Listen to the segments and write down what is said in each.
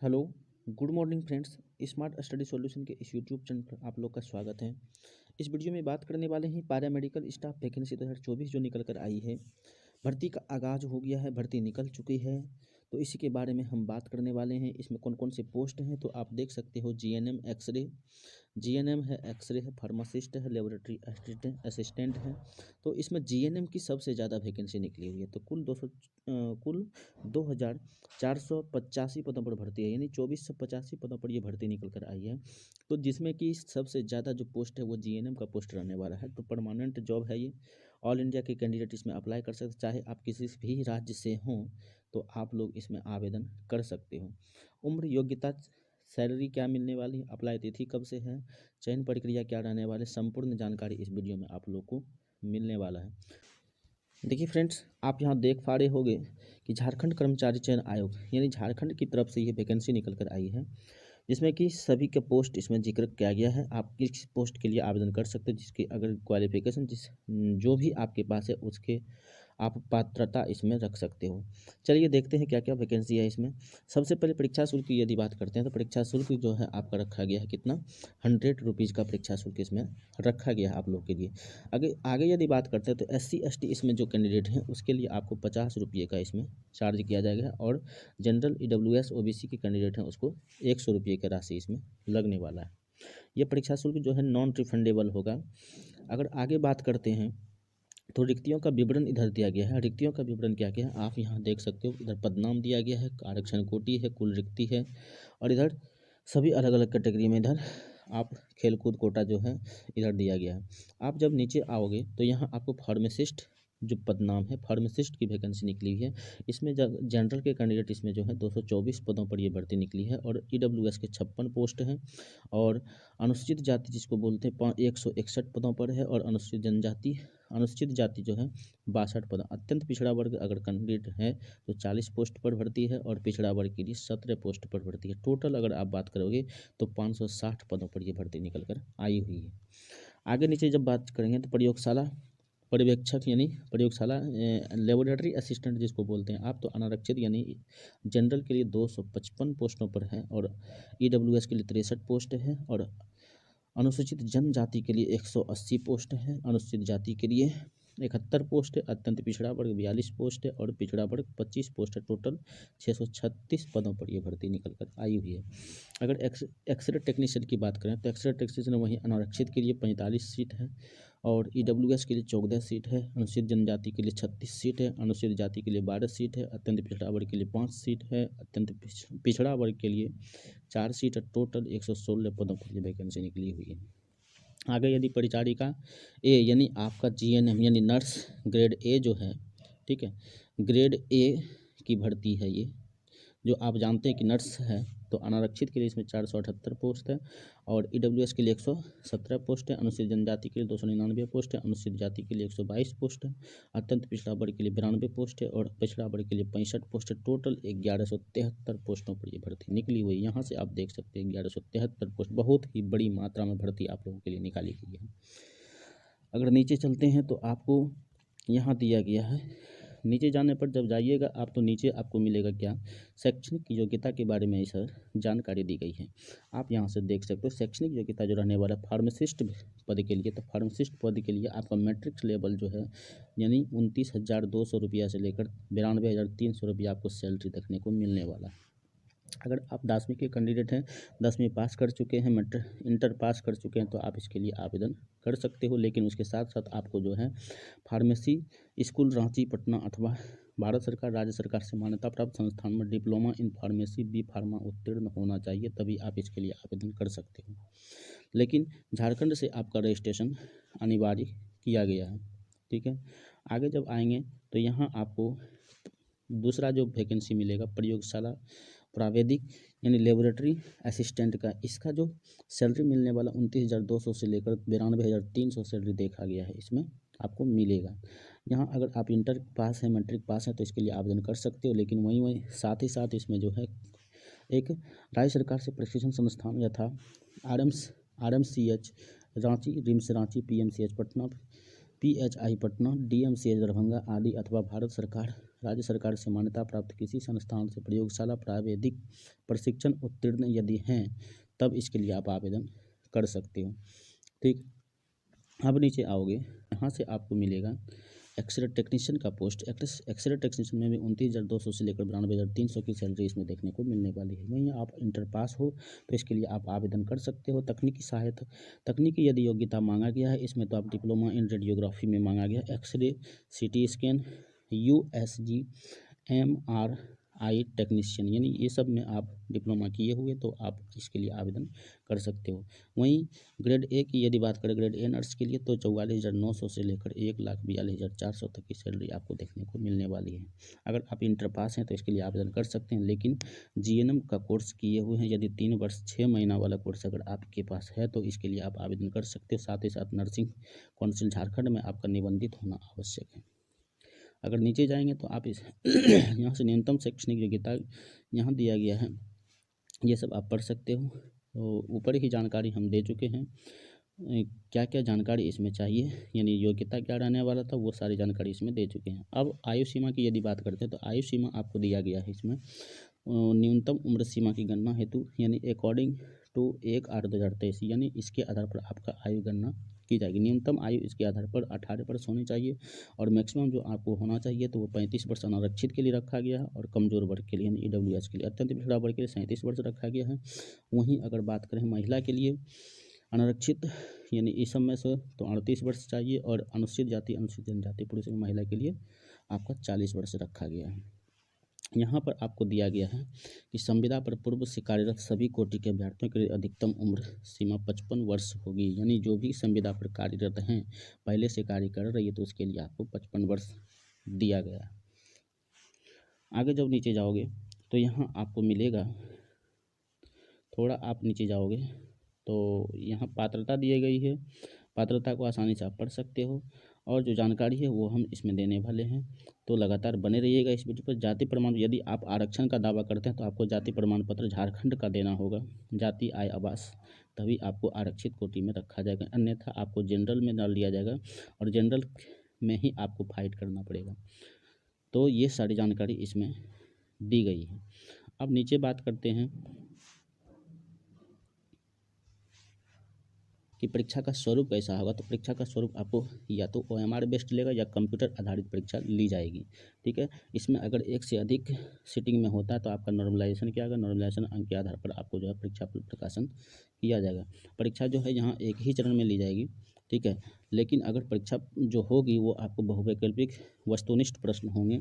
Hello, good morning friends. Smart study solution के इस YouTube channel पर आप लोग का स्वागत है। इस वीडियो में बात करने वाले हैं पैरा मेडिकल स्टाफ वैकेंसी 2024 जो निकल कर आई है। भर्ती का आगाज़ हो गया है, भर्ती निकल चुकी है, तो इसी के बारे में हम बात करने वाले हैं। इसमें कौन कौन से पोस्ट हैं तो आप देख सकते हो। जीएनएम है, एक्सरे है, फार्मासिस्ट है, लेबोरेटरी असिस्टेंट है। तो इसमें जीएनएम की सबसे ज़्यादा वैकेंसी निकली हुई है। तो कुल 2485 पदों पर भर्ती है, यानी 2485 पदों पर ये भर्ती निकल कर आई है। तो जिसमें कि सबसे ज़्यादा जो पोस्ट है वो जीएनएम का पोस्ट रहने वाला है। तो परमानेंट जॉब है ये। ऑल इंडिया के कैंडिडेट इसमें अप्लाई कर सकते, चाहे आप किसी भी राज्य से हों तो आप लोग इसमें आवेदन कर सकते हो। उम्र, योग्यता, सैलरी क्या मिलने वाली है, अप्लाई तिथि कब से है, चयन प्रक्रिया क्या रहने वाले, संपूर्ण जानकारी इस वीडियो में आप लोग को मिलने वाला है। देखिए फ्रेंड्स, आप यहाँ देख पा रहे होंगे कि झारखंड कर्मचारी चयन आयोग यानी झारखंड की तरफ से ये वैकेंसी निकल कर आई है, जिसमें कि सभी के पोस्ट इसमें जिक्र किया गया है। आप किस पोस्ट के लिए आवेदन कर सकते हो, जिसकी अगर क्वालिफिकेशन जो भी आपके पास है उसके आप पात्रता इसमें रख सकते हो। चलिए देखते हैं क्या क्या वैकेंसी है इसमें। सबसे पहले परीक्षा शुल्क की यदि बात करते हैं तो परीक्षा शुल्क जो है आपका रखा गया है कितना, 100 रुपीज़ का परीक्षा शुल्क इसमें रखा गया है आप लोग के लिए। आगे यदि बात करते हैं तो SC ST इसमें जो कैंडिडेट हैं उसके लिए आपको 50 रुपये का इसमें चार्ज किया जाएगा, और जनरल EWS OBC के कैंडिडेट हैं उसको 100 रुपये की राशि इसमें लगने वाला है। ये परीक्षा शुल्क जो है नॉन रिफंडेबल होगा। अगर आगे बात करते हैं तो रिक्तियों का विवरण इधर दिया गया है। रिक्तियों का विवरण क्या क्या है आप यहाँ देख सकते हो। इधर पदनाम दिया गया है, आरक्षण कोटि है, कुल रिक्ति है, और इधर सभी अलग अलग कैटेगरी में इधर आप खेलकूद कोटा जो है इधर दिया गया है। आप जब नीचे आओगे तो यहाँ आपको फार्मासिस्ट जो पदनाम है, फार्मासिस्ट की वैकेंसी निकली हुई है। इसमें जनरल के कैंडिडेट इसमें जो है 224 पदों पर ये भर्ती निकली है, और EWS के 56 पोस्ट हैं, और अनुसूचित जाति जिसको बोलते हैं 161 पदों पर है, और अनुसूचित जाति जो है 62 पद। अत्यंत पिछड़ा वर्ग अगर कैंडिडेट है तो 40 पोस्ट पर भर्ती है, और पिछड़ा वर्ग के लिए 17 पोस्ट पर भर्ती है। टोटल अगर आप बात करोगे तो 560 पदों पर यह भर्ती निकल कर आई हुई है। आगे नीचे जब बात करेंगे तो प्रयोगशाला पर्यवेक्षक यानी प्रयोगशाला लेबोरेटरी असिस्टेंट जिसको बोलते हैं आप, तो अनारक्षित यानी जनरल के लिए 255 पोस्टों पर है, और EWS के लिए 63 पोस्ट है, और अनुसूचित जनजाति के लिए 180 पोस्ट है, अनुसूचित जाति के लिए 71 पोस्ट है, अत्यंत पिछड़ा वर्ग 42 पोस्ट है, और पिछड़ा वर्ग 25 पोस्ट है। टोटल 636 पदों पर यह भर्ती निकल कर आई हुई है। अगर एक्सरे टेक्नीशियन की बात करें तो एक्सरे टेक्नीशियन वहीं अनारक्षित के लिए 45 सीट है, और EWS के लिए 14 सीट है, अनुसूचित जनजाति के लिए 36 सीट है, अनुसूचित जाति के लिए 12 सीट है, अत्यंत पिछड़ा वर्ग के लिए 5 सीट है, अत्यंत पिछड़ा वर्ग के लिए 4 सीट है। टोटल 116 पदों पर यह वैकेंसी निकली हुई है। आगे यदि परिचारिका ए यानी आपका GNM यानी नर्स ग्रेड ए जो है, ठीक है, ग्रेड ए की भर्ती है ये, जो आप जानते हैं कि नर्स है, तो अनारक्षित के लिए इसमें 478 पोस्ट है, और EWS के लिए 117 पोस्ट है, अनुसूचित जनजाति के लिए 299 पोस्ट है, अनुसूचित जाति के लिए 122 पोस्ट है, अत्यंत पिछड़ा वर्ग के लिए 92 पोस्ट है, और पिछड़ा वर्ग के लिए 65 पोस्ट है। टोटल 1173 पोस्टों पर ये भर्ती निकली हुई है। यहाँ से आप देख सकते हैं 1173 पोस्ट, बहुत ही बड़ी मात्रा में भर्ती आप लोगों के लिए निकाली गई है। अगर नीचे चलते हैं तो आपको यहाँ दिया गया है, नीचे जाने पर जब जाइएगा आप तो नीचे आपको मिलेगा क्या, शैक्षणिक योग्यता के बारे में सर जानकारी दी गई है। आप यहाँ से देख सकते हो शैक्षणिक योग्यता जो रहने वाला फार्मासिस्ट पद के लिए, तो फार्मासिस्ट पद के लिए आपका मैट्रिक्स लेवल जो है यानी 29,200 रुपया से लेकर 92,300 रुपया आपको सैलरी देखने को मिलने वाला है। अगर आप 10वीं के कैंडिडेट हैं, 10वीं पास कर चुके हैं, इंटर पास कर चुके हैं, तो आप इसके लिए आवेदन कर सकते हो। लेकिन उसके साथ साथ आपको जो है फार्मेसी स्कूल रांची, पटना अथवा भारत सरकार, राज्य सरकार से मान्यता प्राप्त संस्थान में diploma in pharmacy B pharma उत्तीर्ण होना चाहिए, तभी आप इसके लिए आवेदन कर सकते हो। लेकिन झारखंड से आपका रजिस्ट्रेशन अनिवार्य किया गया है, ठीक है। आगे जब आएंगे तो यहाँ आपको दूसरा जो वैकेंसी मिलेगा प्रयोगशाला प्रावैधिक यानी लेबोरेटरी असिस्टेंट का, इसका जो सैलरी मिलने वाला 29,200 से लेकर 92,300 सैलरी देखा गया है, इसमें आपको मिलेगा। यहाँ अगर आप इंटर पास है, मैट्रिक पास है, तो इसके लिए आवेदन कर सकते हो। लेकिन वहीं साथ ही साथ इसमें जो है एक राज्य सरकार से प्रशिक्षण संस्थान यथा RMCH Ranchi, RIMS Ranchi, PMCH Patna, PHI Patna, DMCH Darbhanga आदि, अथवा भारत सरकार राज्य सरकार से मान्यता प्राप्त किसी संस्थान से प्रयोगशाला प्राविधिक प्रशिक्षण उत्तीर्ण यदि हैं तब इसके लिए आप आवेदन कर सकते हो। ठीक, अब नीचे आओगे, यहाँ से आपको मिलेगा एक्सरे टेक्नीशियन का पोस्ट। एक्सरे टेक्नीशियन में भी 29,200 से लेकर 92,300 की सैलरी इसमें देखने को मिलने वाली है। वहीं आप इंटर पास हो तो इसके लिए आप आवेदन कर सकते हो। तकनीकी सहायता, तकनीकी यदि योग्यता मांगा गया है इसमें तो आप डिप्लोमा इन रेडियोग्राफी में मांगा गया, x-ray, CT scan, USG, MRI technician, यानी ये सब में आप डिप्लोमा किए हुए तो आप इसके लिए आवेदन कर सकते हो। वहीं ग्रेड A की यदि बात करें, ग्रेड A नर्स के लिए तो 44,900 से लेकर 1,42,400 तक की सैलरी आपको देखने को मिलने वाली है। अगर आप इंटर पास हैं तो इसके लिए आवेदन कर सकते हैं, लेकिन GNM का कोर्स किए हुए हैं, यदि 3 वर्ष 6 महीना वाला कोर्स अगर आपके पास है तो इसके लिए आप आवेदन कर सकते हो। साथ ही साथ नर्सिंग काउंसिल झारखंड में आपका निबंधित होना आवश्यक है। अगर नीचे जाएंगे तो आप इस यहाँ से न्यूनतम शैक्षणिक योग्यता यहाँ दिया गया है, ये सब आप पढ़ सकते हो। तो ऊपर ही जानकारी हम दे चुके हैं, क्या क्या जानकारी इसमें चाहिए, यानी योग्यता क्या रहने वाला था वो सारी जानकारी इसमें दे चुके हैं। अब आयु सीमा की यदि बात करते हैं तो आयु सीमा आपको दिया गया है इसमें न्यूनतम उम्र सीमा की गणना हेतु, यानी अकॉर्डिंग टू 1/8/2023, यानी इसके आधार पर आपका आयु गणना की जाएगी। न्यूनतम आयु इसके आधार पर 18 वर्ष होनी चाहिए और मैक्सिमम जो आपको होना चाहिए तो वो 35 वर्ष अनारक्षित के लिए रखा गया है और कमजोर वर्ग के लिए यानी EWS के लिए, अत्यंत पिछड़ा वर्ग के लिए 37 वर्ष रखा गया है। वहीं अगर बात करें महिला के लिए अनारक्षित यानी इस सब में से तो 38 वर्ष चाहिए और अनुसूचित जाति अनुसूचित जनजाति पुरुष एवं महिला के लिए आपका 40 वर्ष रखा गया है। यहाँ पर आपको दिया गया है कि संविदा पर पूर्व से कार्यरत सभी कोटि के अभ्यर्थियों के लिए अधिकतम उम्र सीमा 55 वर्ष होगी, यानी जो भी संविदा पर कार्यरत हैं, पहले से कार्य कर रही है तो उसके लिए आपको 55 वर्ष दिया गया है। आगे जब नीचे जाओगे तो यहाँ आपको मिलेगा, थोड़ा आप नीचे जाओगे तो यहाँ पात्रता दी गई है, पात्रता को आसानी से आप पढ़ सकते हो और जो जानकारी है वो हम इसमें देने वाले हैं, तो लगातार बने रहिएगा इस वीडियो पर। जाति प्रमाण, यदि आप आरक्षण का दावा करते हैं तो आपको जाति प्रमाण पत्र झारखंड का देना होगा, जाति आय आवास, तभी आपको आरक्षित कोटि में रखा जाएगा, अन्यथा आपको जनरल में डाल दिया जाएगा और जनरल में ही आपको फाइट करना पड़ेगा। तो ये सारी जानकारी इसमें दी गई है। अब नीचे बात करते हैं कि परीक्षा का स्वरूप कैसा होगा। तो परीक्षा का स्वरूप आपको या तो OMR बेस्ड लेगा या कंप्यूटर आधारित परीक्षा ली जाएगी। ठीक है, इसमें अगर एक से अधिक सीटिंग में होता है तो आपका नॉर्मलाइजेशन क्या होगा, नॉर्मलाइजेशन अंक के आधार पर आपको जो है परीक्षा प्रकाशन किया जाएगा। परीक्षा जो है यहाँ एक ही चरण में ली जाएगी। ठीक है, लेकिन अगर परीक्षा जो होगी वो आपको बहुवैकल्पिक वस्तुनिष्ठ प्रश्न होंगे,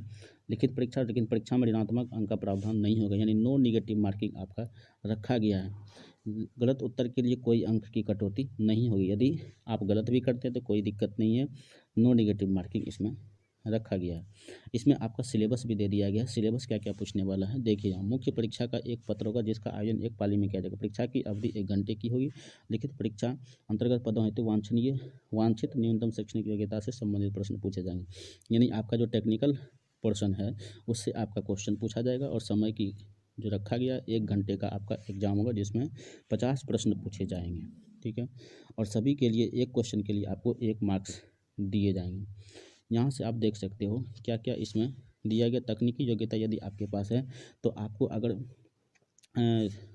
लिखित परीक्षा, लेकिन परीक्षा में ऋणात्मक अंक का प्रावधान नहीं होगा, यानी नो निगेटिव मार्किंग आपका रखा गया है। गलत उत्तर के लिए कोई अंक की कटौती नहीं होगी, यदि आप गलत भी करते हैं तो कोई दिक्कत नहीं है, नो निगेटिव मार्किंग इसमें रखा गया है। इसमें आपका सिलेबस भी दे दिया गया है। सिलेबस क्या क्या पूछने वाला है देखिए, मुख्य परीक्षा का एक पत्र होगा जिसका आयोजन एक पाली में किया जाएगा। परीक्षा की अवधि 1 घंटे की होगी। लिखित परीक्षा अंतर्गत पदों हेतु वांछित न्यूनतम शैक्षणिक योग्यता से संबंधित प्रश्न पूछे जाएंगे, यानी आपका जो टेक्निकल पोर्शन है उससे आपका क्वेश्चन पूछा जाएगा और समय की जो रखा गया 1 घंटे का आपका एग्जाम होगा जिसमें 50 प्रश्न पूछे जाएंगे। ठीक है, और सभी के लिए एक क्वेश्चन के लिए आपको 1 मार्क्स दिए जाएंगे। यहाँ से आप देख सकते हो क्या क्या इसमें दिया गया। तकनीकी योग्यता यदि आपके पास है तो आपको अगर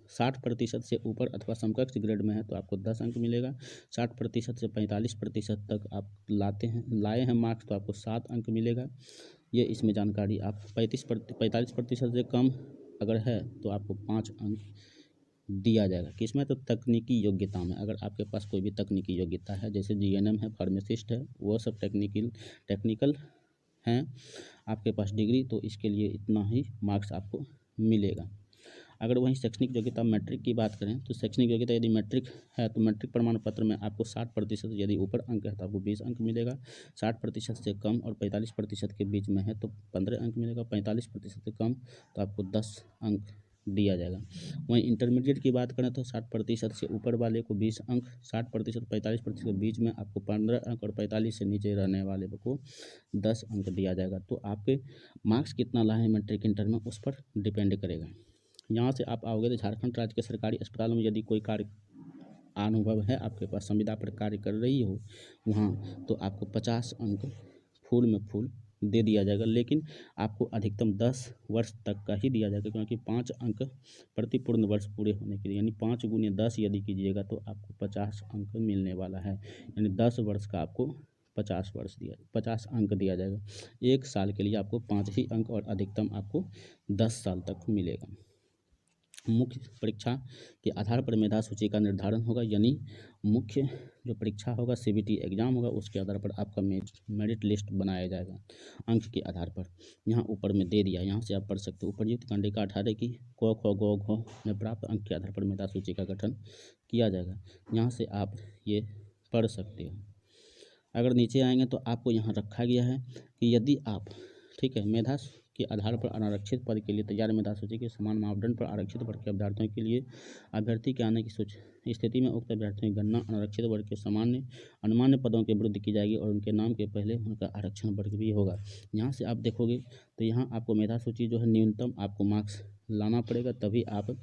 60% से ऊपर अथवा समकक्ष ग्रेड में है तो आपको 10 अंक मिलेगा। 60% से 45% तक आप लाए हैं मार्क्स तो आपको 7 अंक मिलेगा। ये इसमें जानकारी आप 45% से कम अगर है तो आपको 5 अंक दिया जाएगा। किसमें, तो तकनीकी योग्यता में। अगर आपके पास कोई भी तकनीकी योग्यता है जैसे GNM है, फार्मासिस्ट है, वो सब टेक्निकल हैं आपके पास डिग्री, तो इसके लिए इतना ही मार्क्स आपको मिलेगा। अगर वहीं शैक्षणिक योग्यता मैट्रिक की बात करें तो शैक्षणिक योग्यता यदि मैट्रिक है तो मैट्रिक प्रमाण पत्र में आपको 60% यदि ऊपर अंक है तो आपको 20 अंक मिलेगा। 60% से कम और 45% के बीच में है तो 15 अंक मिलेगा। 45% से कम तो आपको 10 अंक दिया जाएगा। वहीं इंटरमीडिएट की बात करें तो 60% से ऊपर वाले को 20 अंक, 60% 45% के बीच में आपको 15 अंक और 45 से नीचे रहने वाले को 10 अंक दिया जाएगा। तो आपके मार्क्स कितना लाए हैं मैट्रिक इंटर में उस पर डिपेंड करेगा। यहाँ से आप आओगे तो झारखंड राज्य के सरकारी अस्पतालों में यदि कोई कार्य अनुभव है आपके पास, संविदा पर कार्य कर रही हो वहाँ, तो आपको 50 अंक फुल में फुल दे दिया जाएगा, लेकिन आपको अधिकतम 10 वर्ष तक का ही दिया जाएगा, क्योंकि 5 अंक प्रति पूर्ण वर्ष पूरे होने के लिए, यानी 5 गुने 10 यदि कीजिएगा तो आपको 50 अंक मिलने वाला है। यानी 10 वर्ष का आपको 50 अंक दिया जाएगा। 1 साल के लिए आपको 5 ही अंक और अधिकतम आपको 10 साल तक मिलेगा। मुख्य परीक्षा के आधार पर मेधा सूची का निर्धारण होगा, यानी मुख्य जो परीक्षा होगा CBT एग्जाम होगा, उसके आधार पर आपका मेरिट लिस्ट बनाया जाएगा अंक के आधार पर। यहाँ ऊपर में दे दिया, यहाँ से आप पढ़ सकते हो। उपर्युक्त कंडिका 18 की क ख ग घ में प्राप्त अंक के आधार पर मेधा सूची का गठन किया जाएगा। यहाँ से आप ये पढ़ सकते हो। अगर नीचे आएंगे तो आपको यहाँ रखा गया है कि यदि आप, ठीक है, मेधा के आधार पर अनारक्षित पद के लिए तैयार मेधा सूची के समान मापदंड पर आरक्षित वर्ग के अभ्यर्थियों के लिए अभ्यर्थी के आने की स्थिति में उक्त अभ्यर्थियों की गणना अनारक्षित वर्ग के सामान्य अनुमान्य पदों के विरुद्ध की जाएगी और उनके नाम के पहले उनका आरक्षण वर्ग भी होगा। यहाँ से आप देखोगे तो यहाँ आपको मेधा सूची जो है न्यूनतम आपको मार्क्स लाना पड़ेगा, तभी आप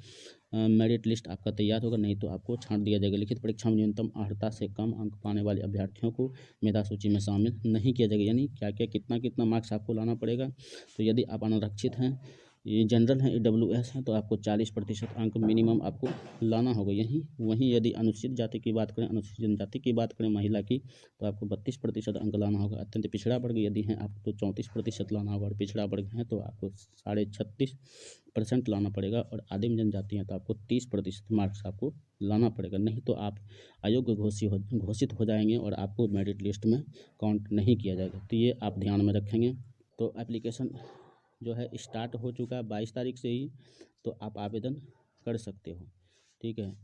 मेरिट लिस्ट आपका तैयार होगा, नहीं तो आपको छांट दिया जाएगा। लिखित परीक्षा में न्यूनतम अर्हता से कम अंक पाने वाले अभ्यर्थियों को मेधा सूची में शामिल नहीं किया जाएगा। यानी क्या क्या कितना मार्क्स आपको लाना पड़ेगा। तो यदि आप अनारक्षित हैं, ये जनरल है, AWS है, तो आपको 40% अंक मिनिमम आपको लाना होगा। वहीं यदि अनुसूचित जाति की बात करें, अनुसूचित जनजाति की बात करें, महिला की, तो आपको 32% अंक लाना होगा। अत्यंत पिछड़ा वर्ग यदि हैं आपको तो 34% लाना होगा, और पिछड़ा वर्ग है तो आपको 36.5% लाना पड़ेगा, और आदिम जनजाति हैं तो आपको 30% मार्क्स आपको लाना पड़ेगा, नहीं तो आप अयोग्य घोषित हो जाएंगे और आपको मेरिट लिस्ट में काउंट नहीं किया जाएगा। तो ये आप ध्यान में रखेंगे। तो एप्लीकेशन जो है स्टार्ट हो चुका है 22 तारीख से ही, तो आप आवेदन कर सकते हो। ठीक है।